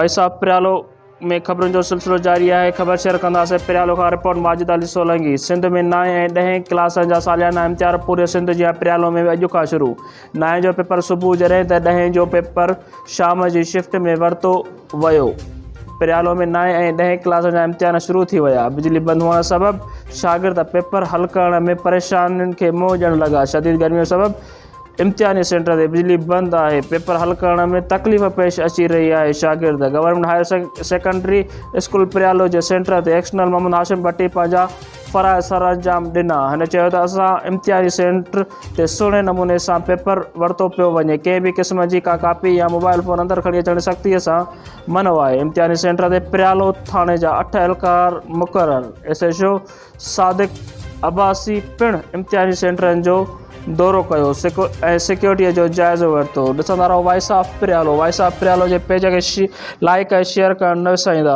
Voice of प्रियालो में खबरुनि जो सिलसिलो जारी है। खबर शेयर कंदासीं। प्रियालो का रिपोर्ट माजिद अली सोलंकी। सिंध में 9 ऐं 10 क्लासनि जा सालियाना इम्तिहान पूरे सिंध जी प्रियालो में अॼु खां शुरू। 9 जो पेपर सुबुह जॾहिं त 10 जो पेपर शाम जी शिफ्ट में वरितो वियो। प्रियालो में 9 ऐं 10 क्लासनि जा इम्तिहान शुरू थी विया। बिजली बंदि हुअण सबबि शागिर्द पेपर हल करण में परेशानियुनि खे मुंहुं ॾियण लॻा। शदीद गर्मीअ सबबि इम्तिहानी सेंटर ते बिजली बंदि आहे। पेपर हल करण में तकलीफ़ पेश अची रही आहे। शागिर्द गवर्नमेंट हायर सेकेंडरी स्कूल प्रियालो जे सेंटर ते एक्सटर्नल मोहम्मद हाशिम भट्टी पंहिंजा फ़राइज़ सर अंजाम ॾिना। हिन चयो त असां इम्तिहानी सेंटर ते सुहिणे नमूने सां पेपर वरितो पियो वञे। कंहिं बि क़िस्म जी का कापी या मोबाइल फ़ोन अंदरि खणी अचण सख़्तीअ सां मनो आहे। इम्तिहानी सेंटर ते प्रियालो थाणे जा 8 एहलकार मुक़रर। SHO सादिक अब्बासी पिणु इम्तिहानी सेंटरनि जो दौरो कयो ऐं सिक्योरिटीअ जो जाइज़ो वरितो। ॾिसंदा रहो voice of Priyalo. Voice of Priyalo जे पेज खे लाइक ऐं शेयर करणु न विसारींदा।